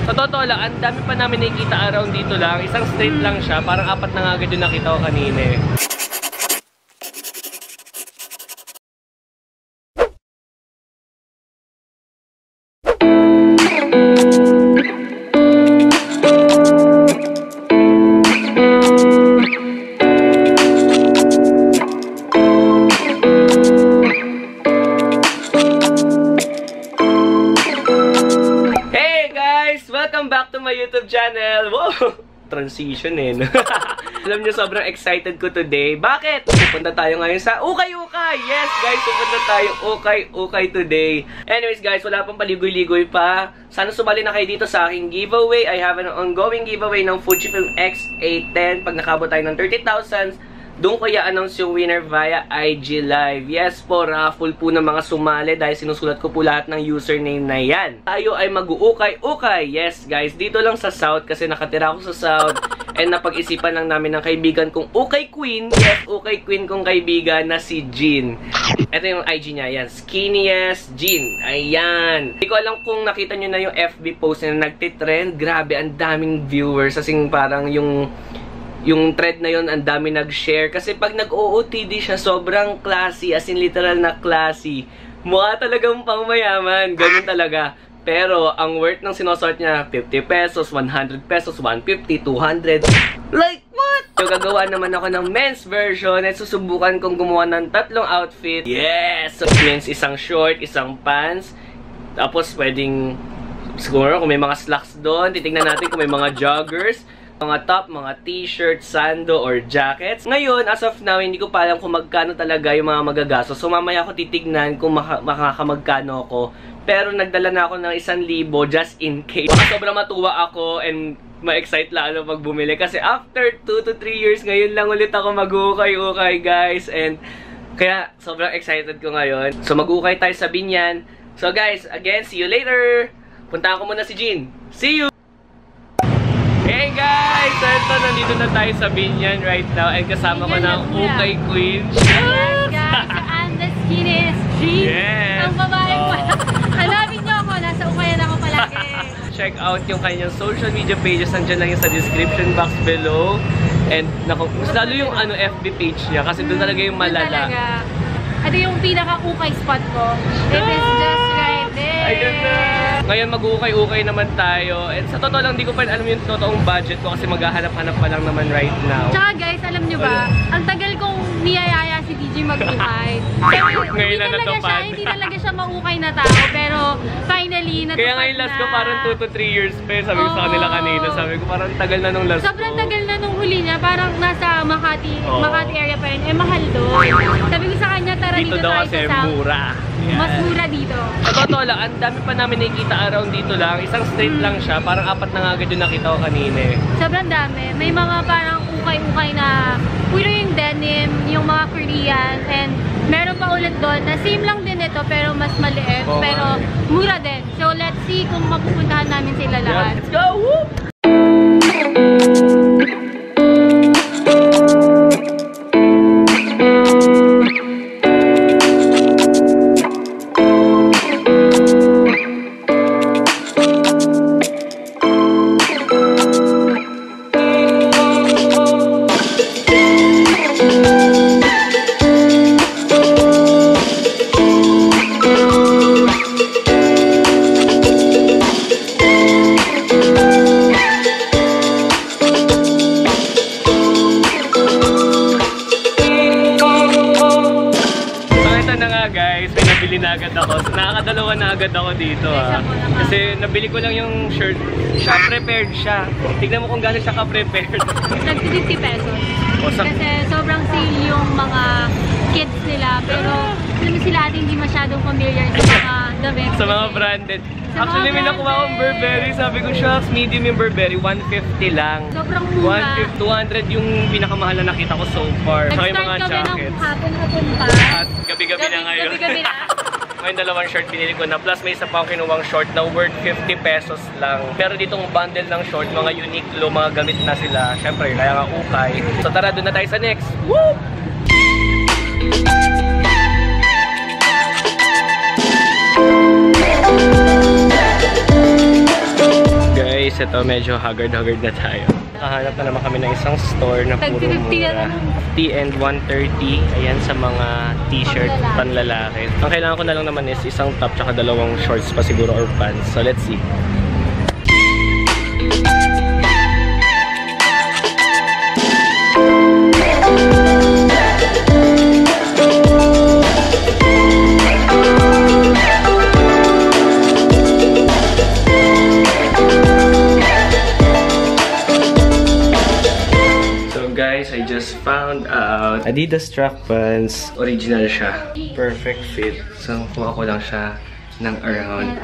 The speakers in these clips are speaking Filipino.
Sa totoo lang, ang dami pa namin nakikita around dito lang. Isang street lang siya. Parang 4 na nga agad yung nakita ko kanina eh. Welcome back to my YouTube channel. Wow! Transition eh. Alam niyo, sobrang excited ko today. Bakit? Pupunta tayo ngayon sa Ukay-Ukay! Yes, guys! Pupunta tayo Ukay-Ukay today. Anyways, guys, wala pang paligoy-ligoy pa. Sana sumali na kayo dito sa aking giveaway. I have an ongoing giveaway ng Fujifilm X-A10. Pag nakabot tayo ng 30,000, doon ko i-announce yung winner via IG Live. Yes po, raffle po ng mga sumali dahil sinusulat ko po lahat ng username na yan. Tayo ay mag-uukay-ukay. Yes guys, dito lang sa South kasi nakatira ako sa South. And napag-isipan lang namin ng kaibigan kong Ukay Queen. Yes, Ukay Queen kong kaibigan na si Jean. Ito yung IG niya, yan. Skinniest Jean. Ayan. Hindi ko alam kung nakita nyo na yung FB post na nagtitrend. Grabe, ang daming viewers. Kasing parang yung thread na yon ang dami nag-share. Kasi pag nag-OOTD siya, sobrang classy. As in, literal na classy. Mukha talagang pangmayaman. Ganun talaga. Pero, ang worth ng sinosort niya, 50 pesos, 100 pesos, 150, 200. Like, what? So, gagawa naman ako ng men's version at susubukan kong gumawa ng 3 outfit. Yes! So, means isang short, isang pants. Tapos, pwedeng, siguro, kung may mga slacks doon, titignan natin kung may mga joggers. Mga top, mga t-shirt, sando, or jackets. Ngayon, as of now, hindi ko pa alam kung magkano talaga yung mga magagastos. So, mamaya ko titignan kung makakamagkano ako. Pero, nagdala na ako ng 1,000 just in case. Baka sobrang matuwa ako and ma-excite lalo pag bumili. Kasi after 2 to 3 years, ngayon lang ulit ako mag-ukay-ukay, guys. And, kaya, sobrang excited ko ngayon. So, mag-ukay tayo sa Binyan. So, guys, again, see you later. Puntahan ko muna si Jean. See you! Hey guys! So ito, nandito na tayo sa Binyan right now and kasama ko ng Ukay Queen. Yes guys! I'm the skinniest Jean. Yes! Ang babae ko. Hanapin niyo ako, nasa Ukayan ako palagi. Check out yung kanyang social media pages. Nandiyan lang yung sa description box below. And mas lalo yung FB page niya kasi doon talaga yung malala. Ito yung pinaka-ukay spot ko. It is just right there. Ayun na! Ngayon mag-ukay-ukay naman tayo. And sa totoo lang, hindi ko pa alam yung totoong budget ko kasi maghahanap-hanap pa lang naman right now. Tsaka guys, alam nyo ba, ang tagal kong niyayaya si DJ mag-ukay. Ngayon na natupad. Hindi talaga siya maukay na tao, pero finally, natupad na. Kaya ngayon last ko parang 2 to 3 years pa. Sabi ko sa kanila kanina, sabi ko parang tagal na nung last ko. Sobrang tagal na nung huli niya, parang nasa Makati area pa rin. Eh, mahal doon. Sabi ko sa kanya, tara dito daw tayo kasi sa South. mura. Yan. Mas mura dito. Sa totoo lang, ang dami pa namin nakikita around dito lang. Isang street lang siya. Parang 4 na nga agad yung nakita ko kanina eh. Sobrang dami. May mga parang ukay-ukay na puro yung denim, yung mga Korean, and meron pa ulit doon na same lang din ito pero mas maliit, pero mura din. So let's see kung mapupuntahan namin sila lahat. Let's go! Woo! Na agad ako. Nakakadalawa na agad ako dito Kasi nabili ko lang yung shirt. Siya prepared siya. Tignan mo kung gano'n siya ka-prepared. Nag 50 pesos. Kasi sobrang sale yung mga kids nila. Pero alam sila ating hindi masyadong familiar sa mga damit. Sa mga branded. Actually, may nakuha akong Burberry. Sabi ko, shucks, medium yung Burberry. 150 lang. Sobrang mura. 200 yung pinakamahal na nakita ko so far. Saka yung mga jackets. Ng hapon-hapon pa. At gabi-gabi na ngayon. Gabi-gabi na. Ngayon 2 short binili ko na. Plus may isa pang kinuwang short na worth 50 pesos lang. Pero ditong bundle ng short, mga Uniqlo, mga gamit na sila. Syempre, kaya nga ukay. So tara, doon na tayo sa next. Woo! Guys, days ito, medyo haggard-haggard na tayo. Nakahanap na naman kami ng isang store na puro mura. 50 and 130. Ayan sa mga t-shirt panlalaki. Ang kailangan ko na lang naman is isang top tsaka dalawang shorts pa siguro or pants. So let's see. Guys, I just found out Adidas track pants. Original siya. Perfect fit. So, kuha ko lang siya ng around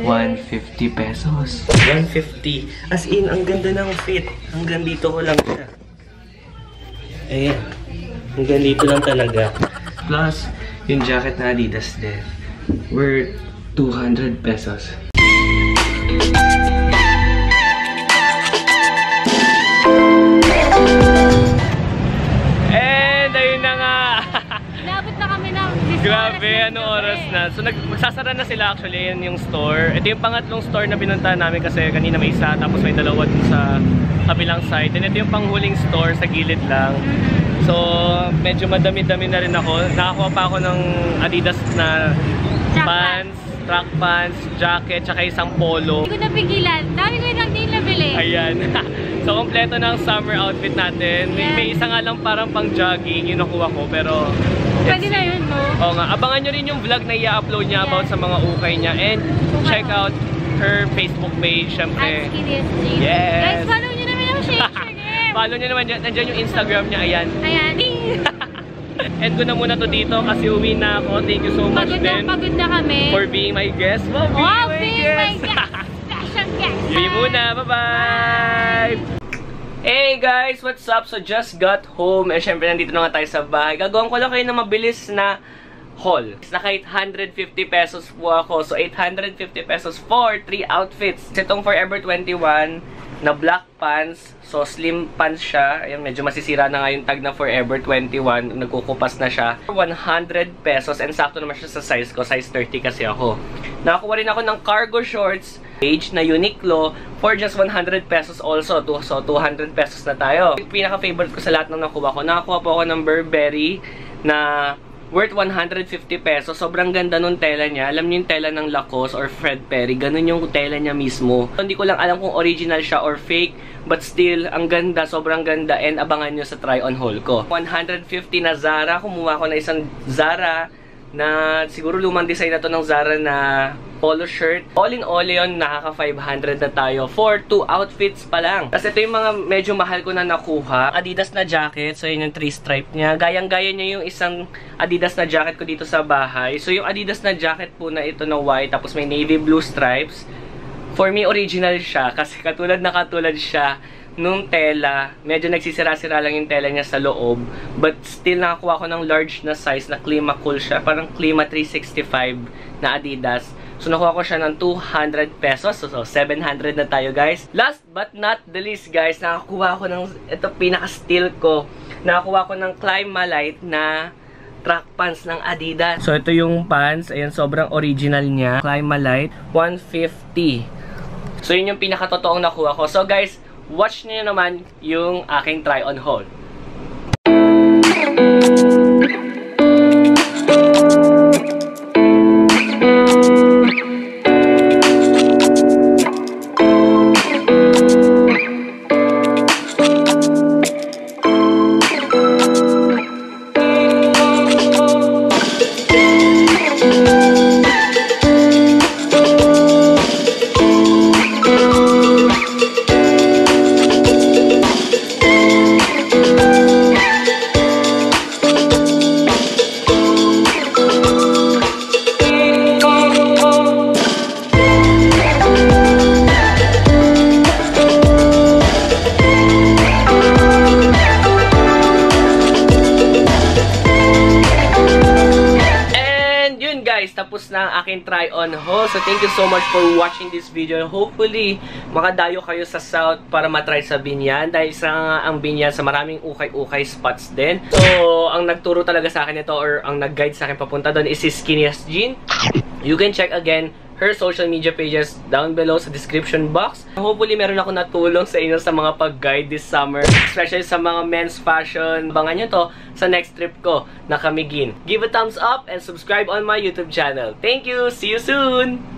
150 pesos. 150. As in, ang ganda ng fit. Hanggang dito ko lang siya. Ayan. Hanggang dito lang talaga. Plus, yung jacket na Adidas din. Worth 200 pesos. Grabe, ano oras na. So, magsasara na sila actually, yan yung store. Ito yung pangatlong store na pinuntahan namin kasi kanina may isa, tapos may dalawa dun sa kabilang side. And ito yung panghuling store sa gilid lang. So, medyo madami-dami na rin ako. Nakakuha pa ako ng Adidas na pants, track pants, jacket, tsaka isang polo. Hindi ko napigilan. Dami ko yung din nabili. Ayan. So, kompleto na ang summer outfit natin. May isa nga lang parang pang jogging, yung nakuha ko, pero pwede na yun, no? Oo nga. Abangan nyo rin yung vlog na i-upload niya about sa mga ukay niya. And check out her Facebook page, syempre. @SkinnySG. Yes! Guys, follow nyo naman yung Instagram. Follow nyo naman dyan. Nandiyan yung Instagram niya. Ayan. Ayan. End ko na muna to dito kasi uwi na ako. Thank you so much Pagod na kami. for being my guest. Wow, being my guest! Special guest! Yun muna. Bye-bye! Hey guys! What's up? So just got home. Eh syempre nandito na nga tayo sa bahay. Gagawin ko lang kayo na mabilis na haul. Na kahit 150 pesos po ako. So 850 pesos for 3 outfits. Itong Forever 21 na black pants. So slim pants siya. Ayan, medyo masisira na nga yung tag na Forever 21. Nagkukupas na siya. 100 pesos. And sakto naman siya sa size ko. Size 30 kasi ako. Nakakuha rin ako ng cargo shorts page na Uniqlo for just 100 pesos also. So 200 pesos na tayo. Yung pinaka-favorite ko sa lahat ng nakuha ko. Nakakuha po ako ng Burberry na worth 150 pesos. Sobrang ganda nung tela niya. Alam niyo yung tela ng Lacoste or Fred Perry. Ganun yung tela niya mismo. Hindi ko lang alam kung original siya or fake. But still, ang ganda. Sobrang ganda. And abangan nyo sa try-on haul ko. 150 na Zara. Kumuha ko na isang Zara na siguro lumang design na to ng Zara na polo shirt. All in all yun, nakaka 500 na tayo for 2 outfits pa lang. Kasi ito yung mga medyo mahal ko na nakuha. Adidas na jacket. So yun yung 3 stripe niya. Gayang-gaya niya yung isang Adidas na jacket ko dito sa bahay. So yung Adidas na jacket po na ito na white, tapos may navy blue stripes. For me, original siya. Kasi katulad siya nung tela, medyo nagsisira-sira lang yung tela niya sa loob. But still, nakakuha ko ng large na size na Klima Cool siya. Parang Klima 365 na Adidas. So, nakuha ko siya ng 200 pesos. So 700 na tayo, guys. Last but not the least, guys, nakakuha ko ng, ito pinaka-steal ko. Nakakuha ko ng Climalite na track pants ng Adidas. So, ito yung pants. Ayan, sobrang original niya. Climalite, 150. So, yun yung pinaka-totoong nakuha ko. So, guys, watch niyo naman yung aking try-on haul. Tapos na ang aking try-on haul. So, thank you so much for watching this video. Hopefully, makadayo kayo sa South para matry sa Binyan. Dahil sa ang Binyan sa maraming ukay-ukay spots din. So, ang nagturo talaga sa akin ito or ang nag-guide sa akin papunta doon is si SkinnySG. You can check again her social media pages down below sa description box. Hopefully, meron ako natulong sa inyo sa mga pag-guide this summer. Especially sa mga men's fashion. Abangan nyo to sa next trip ko na Camiguin. Give a thumbs up and subscribe on my YouTube channel. Thank you! See you soon!